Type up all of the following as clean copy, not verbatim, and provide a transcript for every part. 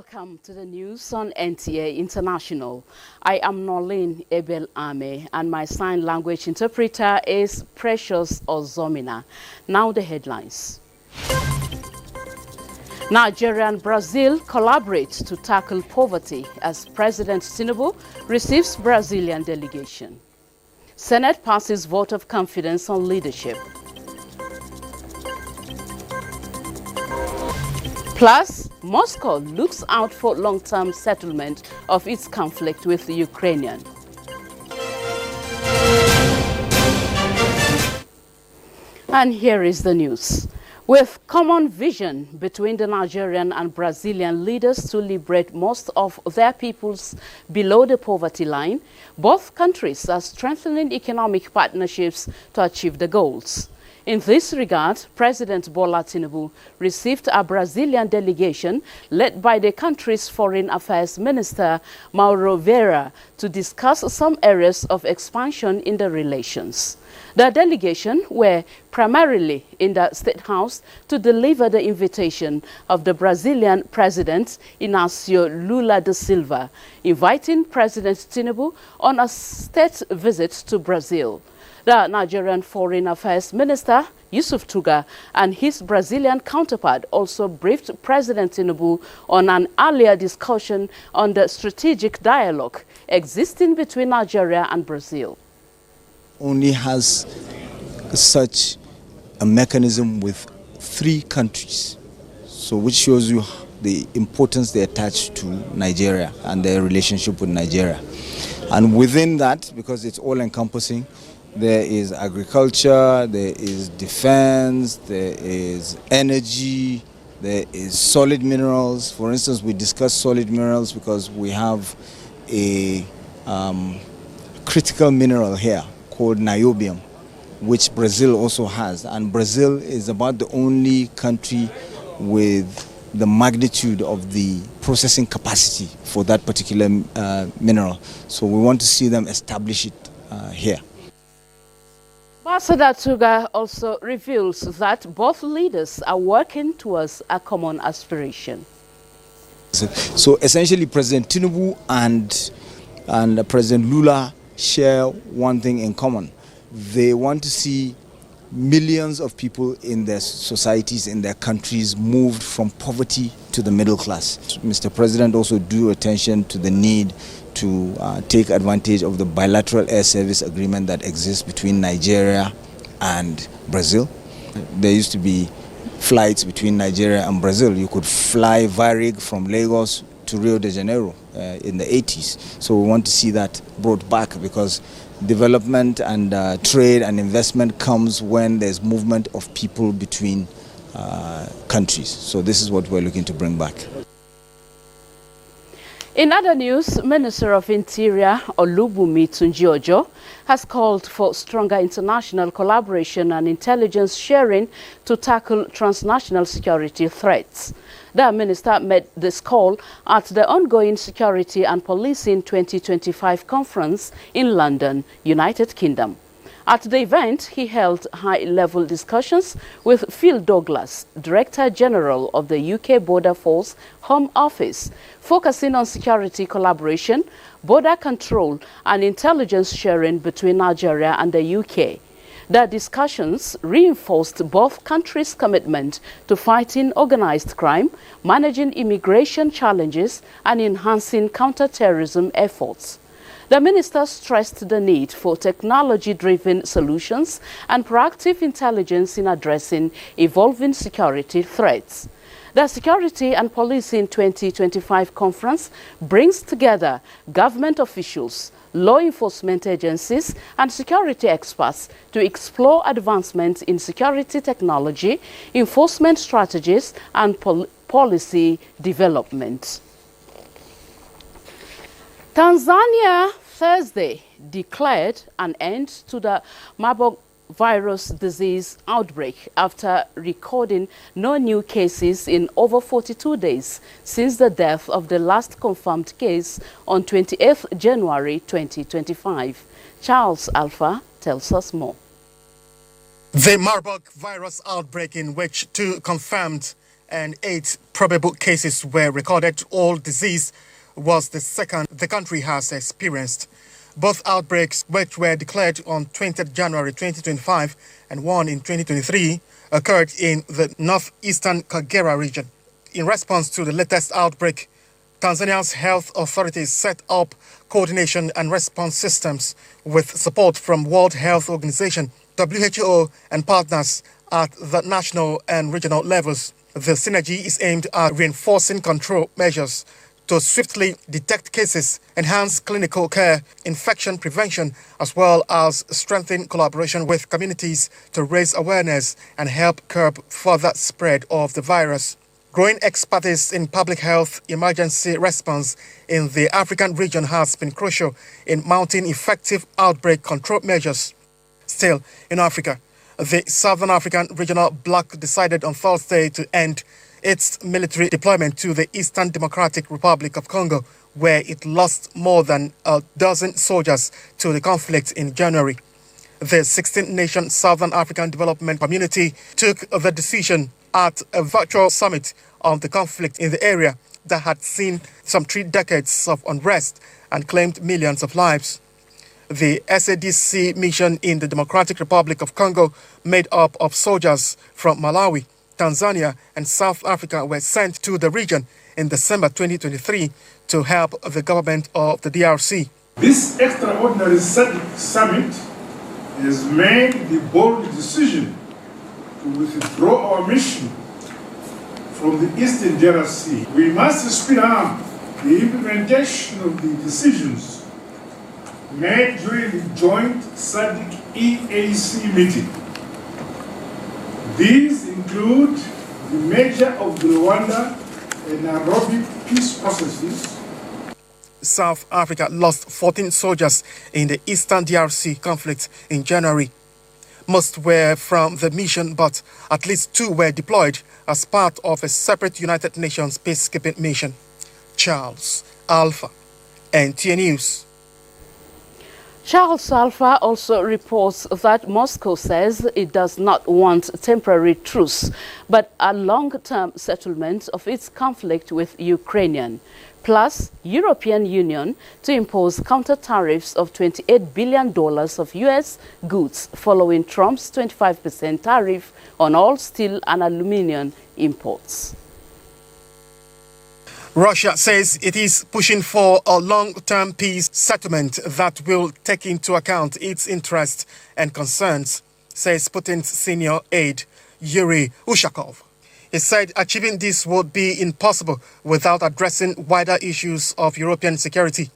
Welcome to the news on NTA International. I am Noolyn Abel-Ameh and my sign language interpreter is Precious Ozomina. Now the headlines. Nigeria and Brazil collaborate to tackle poverty as President Tinubu receives Brazilian delegation. Senate passes vote of confidence on leadership. Plus, Moscow looks out for long-term settlement of its conflict with the Ukrainian. And here is the news. With common vision between the Nigerian and Brazilian leaders to liberate most of their peoples below the poverty line, both countries are strengthening economic partnerships to achieve the goals. In this regard, President Bola Tinubu received a Brazilian delegation led by the country's Foreign Affairs Minister Mauro Vieira to discuss some areas of expansion in the relations. The delegation were primarily in the State House to deliver the invitation of the Brazilian President Inácio Lula da Silva, inviting President Tinubu on a state visit to Brazil. The Nigerian Foreign Affairs Minister, Yusuf Tuga, and his Brazilian counterpart also briefed President Tinubu on an earlier discussion on the strategic dialogue existing between Nigeria and Brazil. Only has such a mechanism with 3 countries, so which shows you the importance they attach to Nigeria and their relationship with Nigeria. And within that, because it's all-encompassing, there is agriculture, there is defense, there is energy, there is solid minerals. For instance, we discuss solid minerals because we have a critical mineral here called niobium, which Brazil also has. And Brazil is about the only country with the magnitude of the processing capacity for that particular mineral. So we want to see them establish it here. Ambassador Tuga also reveals that both leaders are working towards a common aspiration. So essentially, President Tinubu and President Lula share one thing in common. They want to see millions of people in their societies, in their countries, moved from poverty to the middle class. Mr. President also drew attention to the need to take advantage of the bilateral air service agreement that exists between Nigeria and Brazil. There used to be flights between Nigeria and Brazil. You could fly Varig from Lagos to Rio de Janeiro in the 80s. So we want to see that brought back, because development and trade and investment comes when there's movement of people between countries. So this is what we're looking to bring back. In other news, Minister of Interior Olubunmi Tunji-Ojo has called for stronger international collaboration and intelligence sharing to tackle transnational security threats. The minister made this call at the ongoing Security and Policing 2025 conference in London, United Kingdom. At the event, he held high-level discussions with Phil Douglas, Director General of the UK Border Force Home Office, focusing on security collaboration, border control and intelligence sharing between Nigeria and the UK. The discussions reinforced both countries' commitment to fighting organized crime, managing immigration challenges and enhancing counter-terrorism efforts. The minister stressed the need for technology-driven solutions and proactive intelligence in addressing evolving security threats. The Security and Policing 2025 conference brings together government officials, law enforcement agencies and security experts to explore advancements in security technology, enforcement strategies and policy development. Tanzania Thursday declared an end to the Marburg virus disease outbreak after recording no new cases in over 42 days since the death of the last confirmed case on 28th January 2025. Charles Alpha tells us more. The Marburg virus outbreak, in which 2 confirmed and 8 probable cases were recorded. All disease was the second the country has experienced. Both outbreaks, which were declared on 20th January 2025 and one in 2023, occurred in the northeastern Kagera region. In response to the latest outbreak, Tanzania's health authorities set up coordination and response systems with support from World Health Organization, WHO, and partners at the national and regional levels. The synergy is aimed at reinforcing control measures to swiftly detect cases, enhance clinical care, infection prevention, as well as strengthen collaboration with communities to raise awareness and help curb further spread of the virus. Growing expertise in public health emergency response in the African region has been crucial in mounting effective outbreak control measures. Still, in Africa, the Southern African Regional Bloc decided on Thursday to end its military deployment to the Eastern Democratic Republic of Congo, where it lost more than a dozen soldiers to the conflict in January. The 16-nation Southern African Development Community took the decision at a virtual summit on the conflict in the area that had seen some 3 decades of unrest and claimed millions of lives. The SADC mission in the Democratic Republic of Congo, made up of soldiers from Malawi, Tanzania, and South Africa, were sent to the region in December 2023 to help the government of the DRC. This extraordinary summit has made the bold decision to withdraw our mission from the Eastern DRC. We must speed up the implementation of the decisions made during the joint SADC EAC meeting. These include the merger of the Rwanda and Nairobi peace processes. South Africa lost 14 soldiers in the Eastern DRC conflict in January. Most were from the mission, but at least 2 were deployed as part of a separate United Nations peacekeeping mission. Charles Alpha, NTA News. Charles Alpha also reports that Moscow says it does not want temporary truce, but a long-term settlement of its conflict with Ukraine. Plus, European Union to impose counter tariffs of $28 billion of U.S. goods following Trump's 25% tariff on all steel and aluminium imports. Russia says it is pushing for a long-term peace settlement that will take into account its interests and concerns, says Putin's senior aide, Yuri Ushakov. He said achieving this would be impossible without addressing wider issues of European security.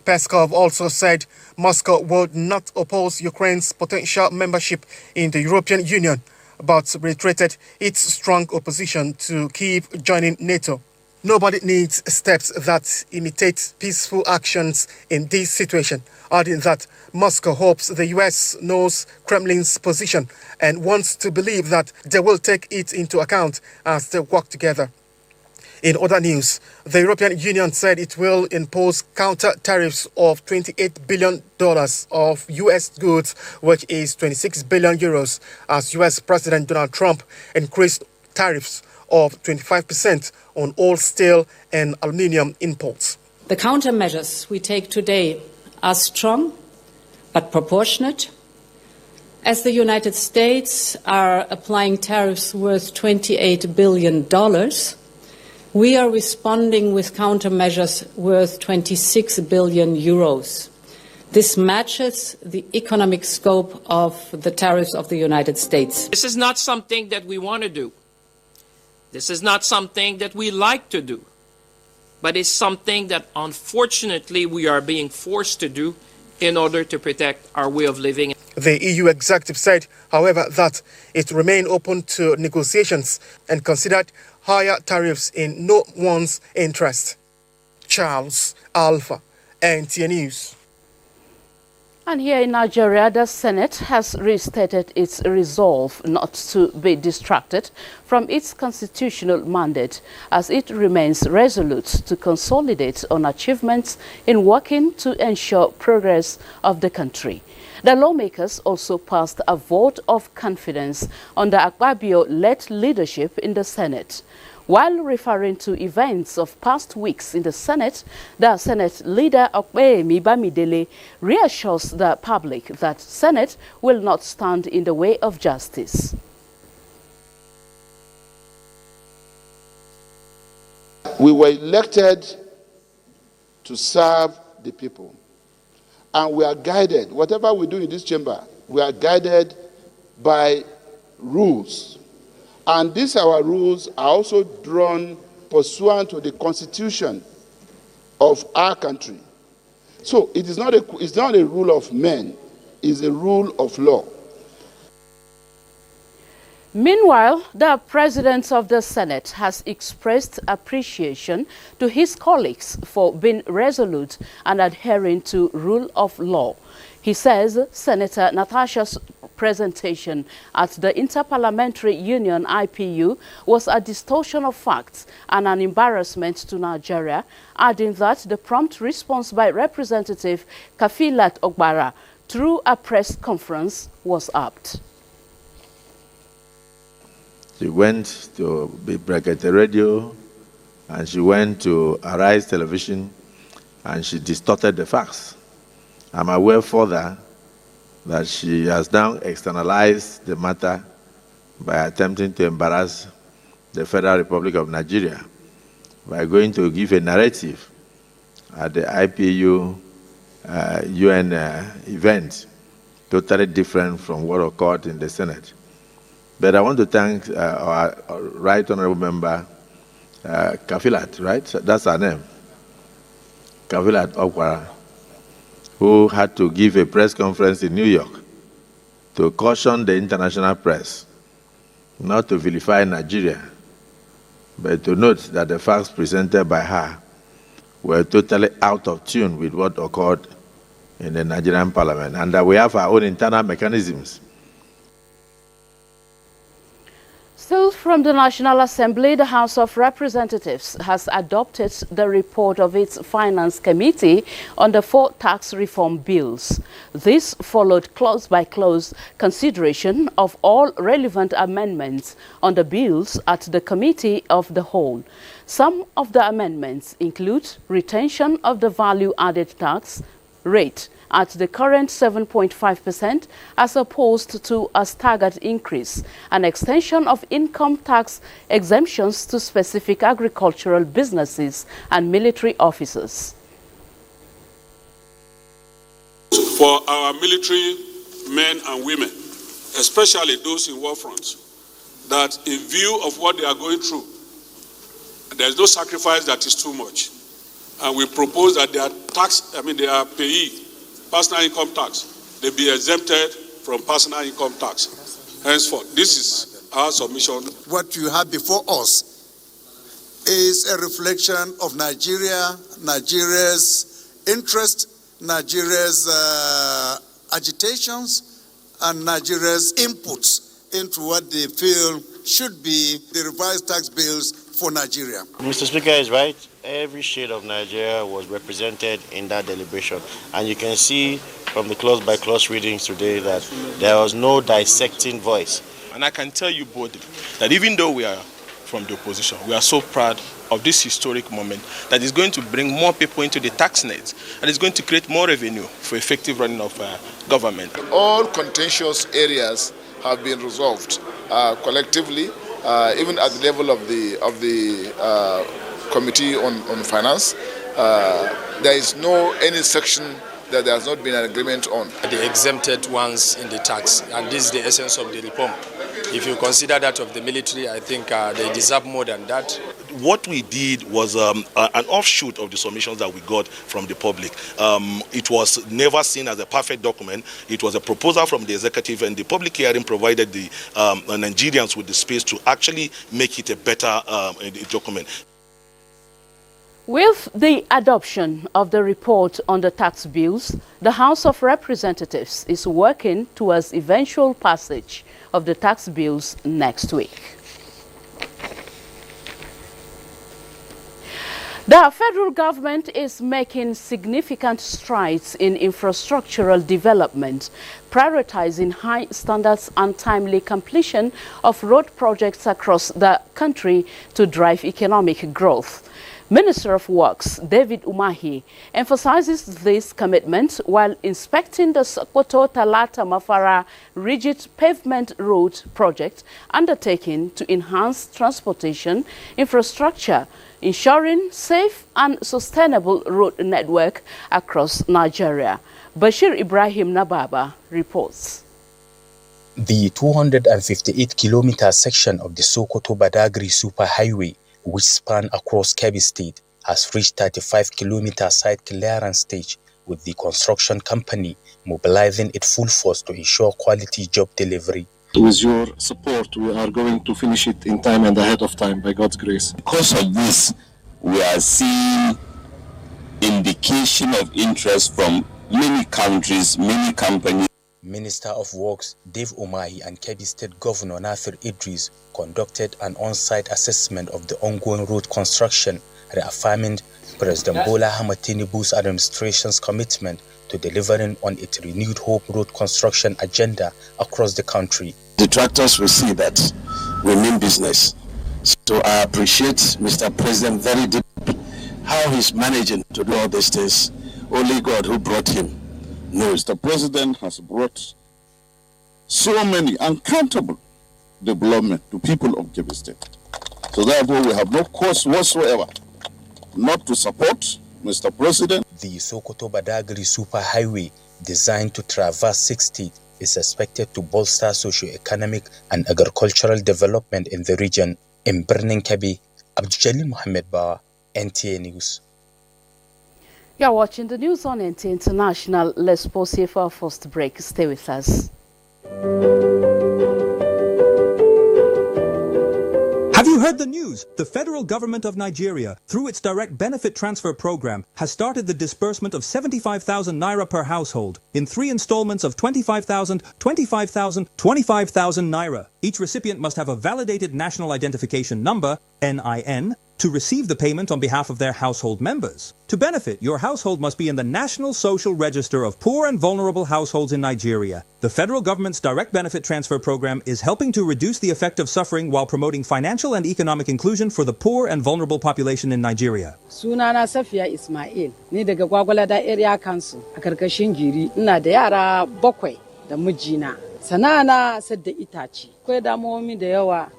Peskov also said Moscow would not oppose Ukraine's potential membership in the European Union, but reiterated its strong opposition to Kyiv joining NATO. Nobody needs steps that imitate peaceful actions in this situation, adding that Moscow hopes the US knows Kremlin's position and wants to believe that they will take it into account as they work together. In other news, the European Union said it will impose counter tariffs of $28 billion of US goods, which is 26 billion euros, as US President Donald Trump increased tariffs of 25% on all steel and aluminium imports. The countermeasures we take today are strong but proportionate. As the United States are applying tariffs worth $28 billion, we are responding with countermeasures worth 26 billion euros. This matches the economic scope of the tariffs of the United States. This is not something that we want to do. This is not something that we like to do, but it's something that unfortunately we are being forced to do in order to protect our way of living. The EU executive said, however, that it remained open to negotiations and considered higher tariffs in no one's interest. Charles Alpha, NTA News. And here in Nigeria, the Senate has restated its resolve not to be distracted from its constitutional mandate as it remains resolute to consolidate on achievements in working to ensure progress of the country. The lawmakers also passed a vote of confidence under Akpabio-led leadership in the Senate. While referring to events of past weeks in the Senate, the Senate leader Abel-Ameh reassures the public that Senate will not stand in the way of justice. We were elected to serve the people, and we are guided. Whatever we do in this chamber, we are guided by rules. And these our rules are also drawn pursuant to the Constitution of our country. So it's not a rule of men, it's a rule of law. Meanwhile, the President of the Senate has expressed appreciation to his colleagues for being resolute and adhering to rule of law. He says Senator Natasha's presentation at the Interparliamentary Union (IPU) was a distortion of facts and an embarrassment to Nigeria, adding that the prompt response by Representative Kafilat Ogbara through a press conference was apt. She went to Brekete Radio, and she went to Arise Television, and she distorted the facts. I'm aware further that she has now externalized the matter by attempting to embarrass the Federal Republic of Nigeria by going to give a narrative at the IPU UN event, totally different from what occurred in the Senate. But I want to thank our Right Honorable Member, Kafilat, right? That's her name, Kafilat Okwara, who had to give a press conference in New York to caution the international press not to vilify Nigeria, but to note that the facts presented by her were totally out of tune with what occurred in the Nigerian parliament, and that we have our own internal mechanisms. Still from the National Assembly, the House of Representatives has adopted the report of its Finance Committee on the 4 tax reform bills. This followed close-by-close consideration of all relevant amendments on the bills at the Committee of the Whole. Some of the amendments include retention of the value-added tax rate at the current 7.5% as opposed to a staggered increase, an extension of income tax exemptions to specific agricultural businesses and military officers. For our military men and women, especially those in war fronts, that in view of what they are going through, there is no sacrifice that is too much. And we propose that their payee, personal income tax, they be exempted from personal income tax. Henceforth, this is our submission. What you have before us is a reflection of Nigeria's interest, Nigeria's agitations, and Nigeria's inputs into what they feel should be the revised tax bills for Nigeria. Mr. Speaker is right. Every shade of Nigeria was represented in that deliberation. And you can see from the close-by-close readings today that there was no dissecting voice. And I can tell you both that even though we are from the opposition, we are so proud of this historic moment that is going to bring more people into the tax net and is going to create more revenue for effective running of government. All contentious areas have been resolved collectively, even at the level of the Committee on Finance. There is no any section that there has not been an agreement on. The exempted ones in the tax, and this is the essence of the reform. If you consider that of the military, I think they deserve more than that. What we did was an offshoot of the submissions that we got from the public. It was never seen as a perfect document. It was a proposal from the executive, and the public hearing provided the Nigerians with the space to actually make it a better document. With the adoption of the report on the tax bills, the House of Representatives is working towards eventual passage of the tax bills next week. The federal government is making significant strides in infrastructural development, prioritizing high standards and timely completion of road projects across the country to drive economic growth. Minister of Works David Umahi emphasizes this commitment while inspecting the Sokoto-Talata-Mafara rigid pavement road project undertaken to enhance transportation infrastructure, ensuring safe and sustainable road network across Nigeria. Bashir Ibrahim Nababa reports. The 258-kilometer section of the Sokoto-Badagry Superhighway, which span across Kebbi State, has reached 35-kilometer site clearance stage, with the construction company mobilizing its full force to ensure quality job delivery. With your support, we are going to finish it in time and ahead of time, by God's grace. Because of this, we are seeing indication of interest from many countries, many companies. Minister of Works Dave Umahi and Kebbi State Governor Nasir Idris conducted an on-site assessment of the ongoing road construction, reaffirming President Bola Ahmed Tinubu's administration's commitment to delivering on its renewed hope road construction agenda across the country. Detractors will see that we mean business. So I appreciate Mr. President very deeply how he's managing to do all these things. Only God who brought him knows. The president has brought so many uncountable development to people of Kebbi State. So therefore we have no cause whatsoever not to support Mr. President. The Sokoto-Badagry Superhighway, designed to traverse 6 states, is expected to bolster socio-economic and agricultural development in the region. In Birnin Kebbi, Abdul Mohammed Bawa, NTA News. You are watching the news on NTA International. Let's pause here for our first break. Stay with us. Have you heard the news? The federal government of Nigeria, through its direct benefit transfer program, has started the disbursement of 75,000 naira per household in 3 installments of 25,000, 25,000, 25,000 naira. Each recipient must have a validated national identification number, NIN, to receive the payment on behalf of their household members. To benefit, your household must be in the National Social Register of Poor and Vulnerable Households in Nigeria. The federal government's direct benefit transfer program is helping to reduce the effect of suffering while promoting financial and economic inclusion for the poor and vulnerable population in Nigeria. Sunana Safiya Ismail, ni daga Gwagwalada Area Council, a karkashin Giri, ina da yara 7 da mijina. Sana'ana sadda itace. Akwai damuwomi da yawa.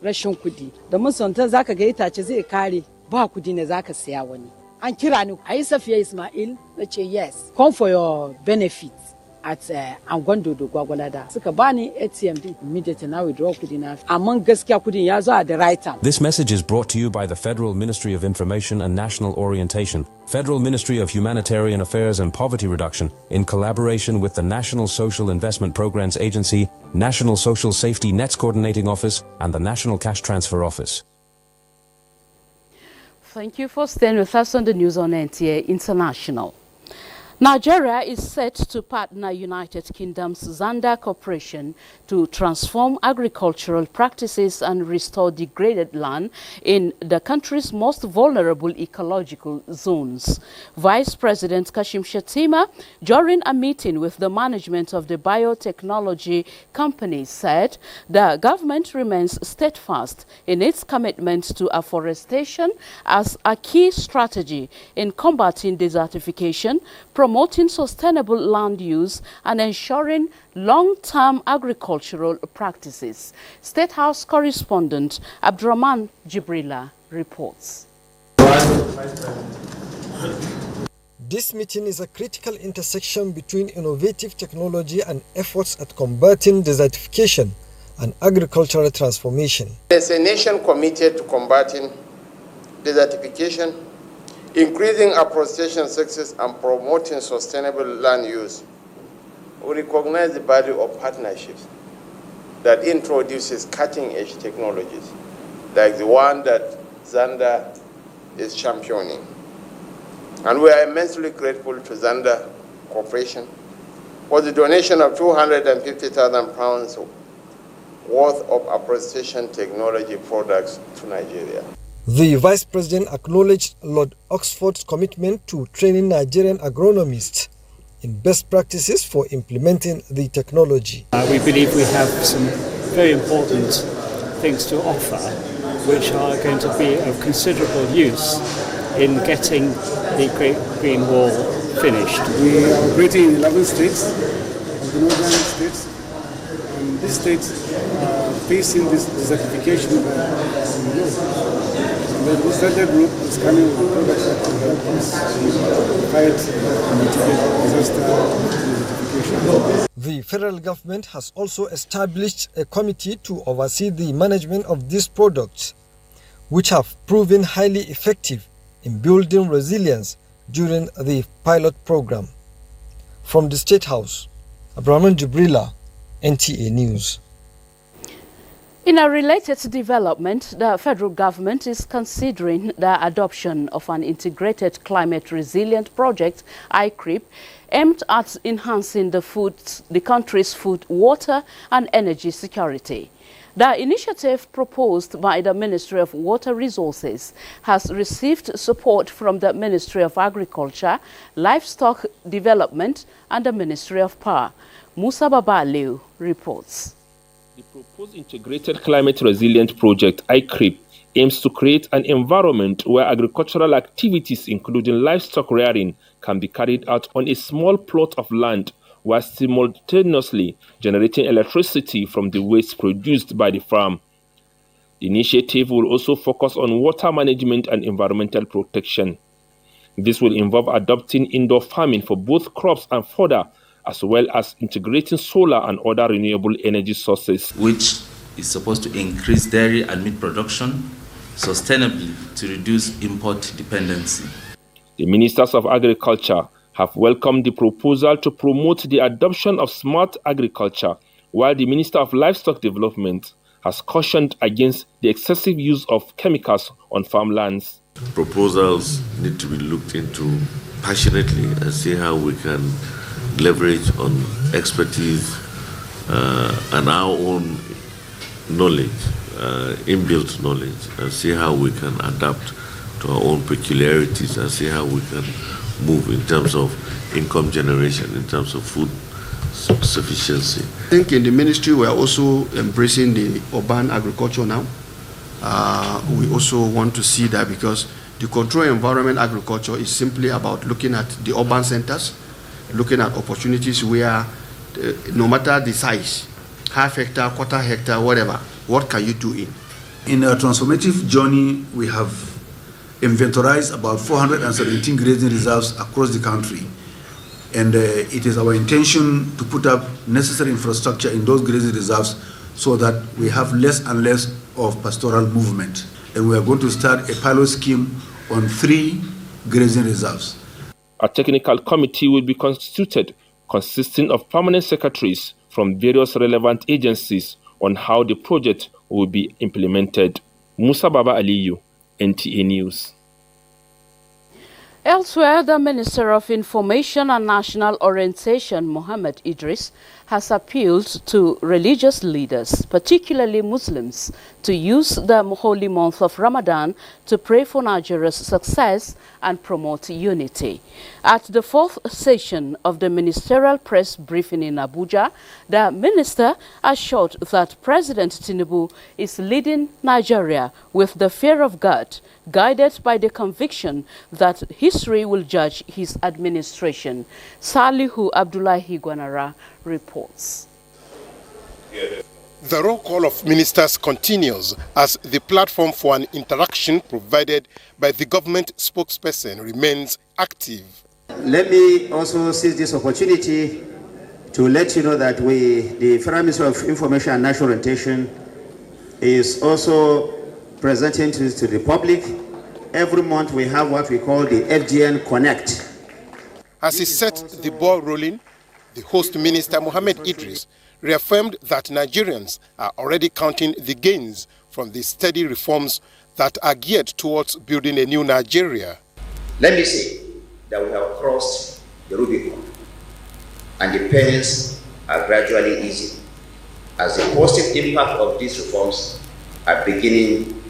Rashin kudi da musanta zaka ga itace zai kare ba kudi ne zaka siya wani an kira ni ayi Safiya Ismail nace yes come for your benefits at Angondo do Gwagwalada suka bani ATM din immediately na withdraw kudi na amma gaskiya kudin ya zo at the right time. This message is brought to you by the Federal Ministry of Information and National Orientation, Federal Ministry of Humanitarian Affairs and Poverty Reduction, in collaboration with the National Social Investment Programs Agency, National Social Safety Nets Coordinating Office, and the National Cash Transfer Office. Thank you for staying with us on the news on NTA International. Nigeria is set to partner United Kingdom's Zander Corporation to transform agricultural practices and restore degraded land in the country's most vulnerable ecological zones. Vice President Kashim Shettima, during a meeting with the management of the biotechnology company, said the government remains steadfast in its commitment to afforestation as a key strategy in combating desertification, promoting sustainable land use and ensuring long-term agricultural practices. State House correspondent Abdurrahman Jibrila reports. This meeting is a critical intersection between innovative technology and efforts at combating desertification and agricultural transformation. As a nation committed to combating desertification, increasing afforestation success and promoting sustainable land use, we recognize the value of partnerships that introduces cutting-edge technologies like the one that Zander is championing. And we are immensely grateful to Zander Corporation for the donation of £250,000 worth of afforestation technology products to Nigeria. The Vice President acknowledged Lord Oxford's commitment to training Nigerian agronomists in best practices for implementing the technology. We believe we have some very important things to offer, which are going to be of considerable use in getting the Great Green Wall finished. We are operating in 11 states of the northern states, and these states are facing this desertification by the law. The standard group is coming with products that will help us fight and mitigate disaster desertification. The federal government has also established a committee to oversee the management of these products, which have proven highly effective in building resilience during the pilot program. From the State House, Abdulrahman Jibrila, NTA News. In a related development, the federal government is considering the adoption of an integrated climate resilient project, ICRIP, aimed at enhancing the country's food, water and energy security. The initiative proposed by the Ministry of Water Resources has received support from the Ministry of Agriculture, Livestock Development and the Ministry of Power. Musa Babaliu reports. The proposed Integrated Climate Resilient Project, ICRIP, aims to create an environment where agricultural activities, including livestock rearing, can be carried out on a small plot of land while simultaneously generating electricity from the waste produced by the farm. The initiative will also focus on water management and environmental protection. This will involve adopting indoor farming for both crops and fodder, as well as integrating solar and other renewable energy sources, which is supposed to increase dairy and meat production sustainably to reduce import dependency. The Ministers of Agriculture have welcomed the proposal to promote the adoption of smart agriculture, while the Minister of Livestock Development has cautioned against the excessive use of chemicals on farmlands. Proposals need to be looked into passionately and see how we can leverage on expertise and our own knowledge, inbuilt knowledge, and see how we can adapt to our own peculiarities and see how we can move in terms of income generation, in terms of food sufficiency. I think in the ministry we are also embracing the urban agriculture now. We also want to see that, because the control environment agriculture is simply about looking at the urban centers, looking at opportunities where no matter the size, half hectare, quarter hectare, whatever, what can you do in? In our transformative journey, we have inventorized about 417 grazing reserves across the country. And it is our intention to put up necessary infrastructure in those grazing reserves so that we have less and less of pastoral movement. And we are going to start a pilot scheme on 3 grazing reserves. A technical committee will be constituted consisting of permanent secretaries from various relevant agencies on how the project will be implemented. Musa Baba Aliyu, NTA News. Elsewhere, the Minister of Information and National Orientation, Mohammed Idris, has appealed to religious leaders, particularly Muslims, to use the holy month of Ramadan to pray for Nigeria's success and promote unity. At the 4th session of the ministerial press briefing in Abuja, the minister assured that President Tinubu is leading Nigeria with the fear of God, guided by the conviction that history will judge his administration. Salihu Abdullahi Gwanara reports. The roll call of ministers continues as the platform for an interaction provided by the government spokesperson remains active. Let me also seize this opportunity to let you know that the Federal Ministry of Information and National Orientation is also presenting to the public. Every month we have what we call the FGN Connect. As he set the ball rolling, the host minister Mohammed Idris reaffirmed that Nigerians are already counting the gains from the steady reforms that are geared towards building a new Nigeria. Let me say that we have crossed the Rubicon and the pains are gradually easing as the positive impact of these reforms are beginning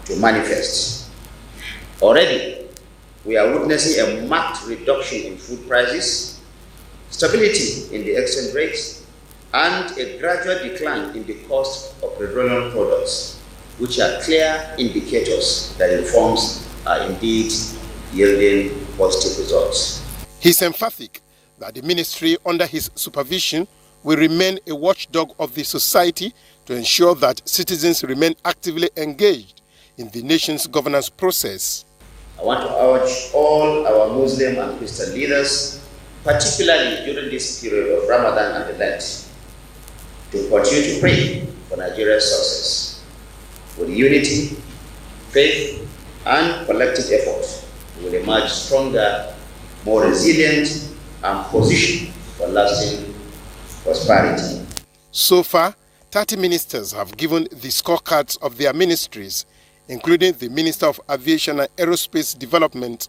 to manifest Already, we are witnessing a marked reduction in food prices, stability in the exchange rates, and a gradual decline in the cost of petroleum products, which are clear indicators that reforms are indeed yielding positive results. He's emphatic that the ministry under his supervision will remain a watchdog of the society to ensure that citizens remain actively engaged in the nation's governance process. I want to urge all our Muslim and Christian leaders, particularly during this period of Ramadan and the Lent, to continue to pray for Nigeria's success. With unity, faith, and collective effort, we will emerge stronger, more resilient, and positioned for lasting prosperity. So far, 30 ministers have given the scorecards of their ministries, including the Minister of Aviation and Aerospace Development,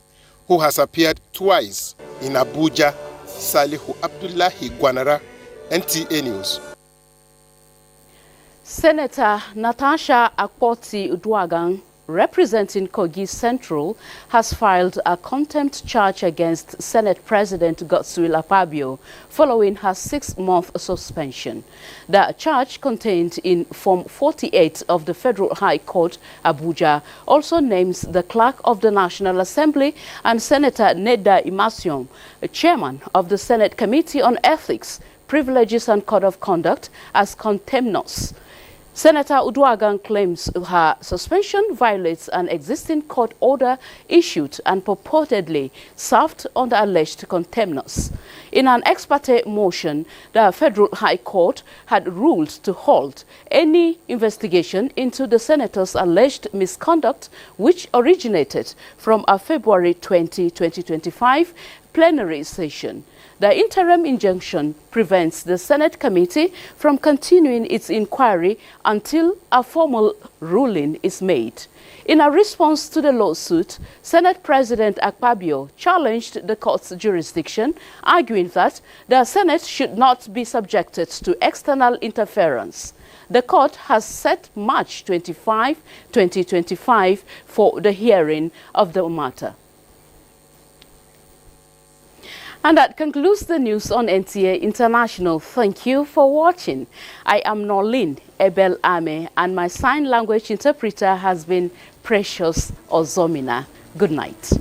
who has appeared twice in Abuja. Salihu Abdullahi Gwanara, NTA News. Senator Natasha Akpoti-Uduaghan, representing Kogi Central, has filed a contempt charge against Senate President Godswill Akpabio following her 6-month suspension. The charge, contained in Form 48 of the Federal High Court, Abuja, also names the Clerk of the National Assembly and Senator Neda Imasiom, Chairman of the Senate Committee on Ethics, Privileges and Code of Conduct, as contemnous. Senator Uduaghan claims her suspension violates an existing court order issued and purportedly served on the alleged contemnous. In an ex parte motion, the Federal High Court had ruled to halt any investigation into the senator's alleged misconduct, which originated from a February 20, 2025 plenary session. The interim injunction prevents the Senate committee from continuing its inquiry until a formal ruling is made. In a response to the lawsuit, Senate President Akpabio challenged the court's jurisdiction, arguing that the Senate should not be subjected to external interference. The court has set March 25, 2025 for the hearing of the matter. And that concludes the news on NTA International. Thank you for watching. I am Noolyn, Abel-Ameh, and my sign language interpreter has been Precious Ozomina. Good night.